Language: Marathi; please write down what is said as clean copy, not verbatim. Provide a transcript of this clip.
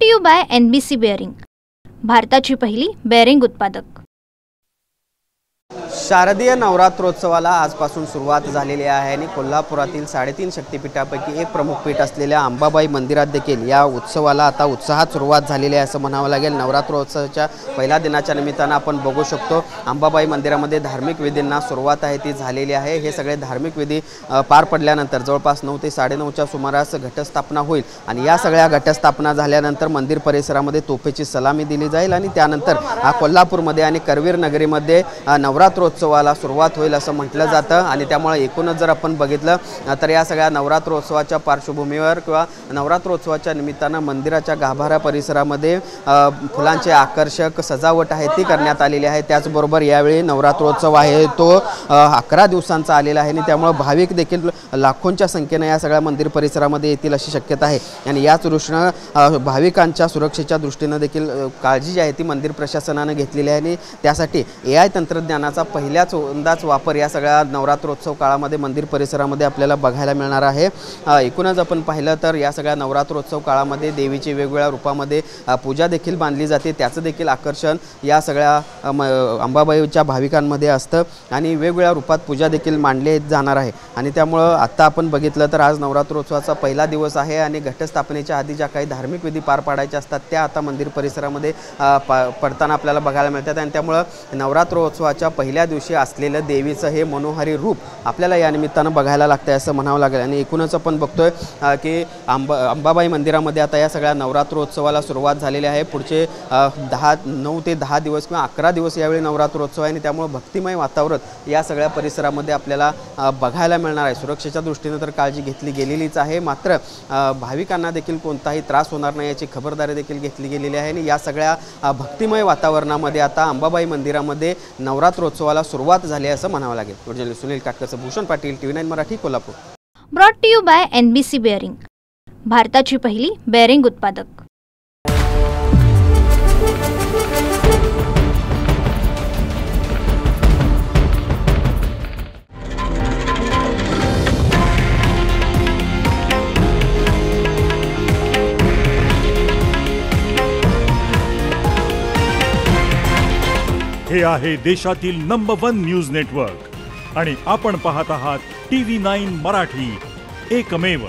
यू बाय NBC बेअरिंग, भारताची पहिली बेअरिंग उत्पादक। शारदीय नवरात्रोत्सवाला आजपासून सुरुवात झालेली आहे आणि कोल्हापुरातील 3.5 शक्तिपीठापैकी एक प्रमुख पीठ असलेल्या अंबाबाई मंदिरात देखील या उत्सवाला आता उत्साहात सुरुवात झालेली आहे असं म्हणावं लागेल। नवरात्रोत्सवाच्या पहिल्या दिनाच्या निमित्तानं आपण बघू शकतो अंबाबाई मंदिरामध्ये धार्मिक विधींना सुरुवात आहे ती झालेली आहे। हे सगळे धार्मिक विधी पार पडल्यानंतर जवळपास 9 ते 9:30च्या सुमारास घटस्थापना होईल आणि या सगळ्या घटस्थापना झाल्यानंतर मंदिर परिसरामध्ये तोफेची सलामी दिली जाईल आणि त्यानंतर कोल्हापूरमध्ये आणि करवीर नगरीमध्ये नवरात्रोत्सवाला सुरुवात होईल असं म्हटलं जातं आणि त्यामुळे एकूणच जर आपण बघितलं तर या सगळ्या नवरात्रोत्सवाच्या पार्श्वभूमीवर किंवा नवरात्रोत्सवाच्या निमित्तानं मंदिराच्या गाभारा परिसरामध्ये फुलांचे आकर्षक सजावट आहे ती करण्यात आलेली आहे। त्याचबरोबर यावेळी नवरात्रोत्सव आहे तो 11 दिवसांचा आलेला आहे आणि त्यामुळे भाविक देखील लाखोंच्या संख्येने या सगळ्या मंदिर परिसरामध्ये येतील अशी शक्यता आहे आणि याच दृष्टीनं भाविकांच्या सुरक्षेच्या दृष्टीनं देखील काळजी जी आहे ती मंदिर प्रशासनाने घेतलेली आहे आणि त्यासाठी AI तंत्रज्ञानाचा पहिल्याच वापर या सगळ्या नवरात्रोत्सव काळामध्ये मंदिर परिसरामध्ये आपल्याला बघायला मिळणार आहे। एकूणच आपण पाहिलं तर या सगळ्या नवरात्रोत्सव काळामध्ये देवीची वेगवेगळ्या रूपामध्ये पूजा देखील बांधली जाते, त्याचं देखील आकर्षण या सगळ्या अंबाबाईच्या भाविकांमध्ये असतं आणि वेगवेगळ्या रूपात पूजा देखील मांडली जाणार आहे आणि त्यामुळं आता आपण बघितलं तर आज नवरात्रोत्सवाचा पहिला दिवस आहे आणि घटस्थापनेच्या आधी ज्या काही धार्मिक विधी पार पाडायच्या असतात त्या आता मंदिर परिसरामध्ये पडताना आपल्याला बघायला मिळतात आणि त्यामुळं नवरात्रोत्सवाच्या पहिल्या दिवशी असलेलं देवीचं हे मनोहारी रूप आपल्याला या निमित्तानं बघायला लागतं असं म्हणावं लागेल आणि एकूणच आपण बघतोय की अंबाबाई मंदिरामध्ये आता या सगळ्या नवरात्रोत्सवाला सुरुवात झालेली आहे। पुढचे 9 ते 10 दिवस किंवा 11 दिवस यावेळी नवरात्रोत्सव आहे आणि त्यामुळे भक्तिमय वातावरण या सगळ्या परिसरामध्ये आपल्याला बघायला मिळणार आहे। सुरक्षेच्या दृष्टीने तर काळजी घेतली गेलेलीच आहे, मात्र भाविकांना देखील कोणताही त्रास होणार नाही याची खबरदारी देखील घेतली गेलेली आहे आणि या सगळ्या भक्तिमय वातावरणामध्ये आता अंबाबाई मंदिरामध्ये नवरात्रोत्सवाला सुरुवात झाली असं म्हणावं लागेल। Video Sunil Katkar, Bhushan Patil, TV9 Marathi, Kolhapur. Brought to you by NBC bearing, भारताची पहिली बेअरिंग उत्पादक। हे आहे देशातील नंबर 1 न्यूज नेटवर्क आणि आपण पाहत आहात TV9 मराठी, एकमेव।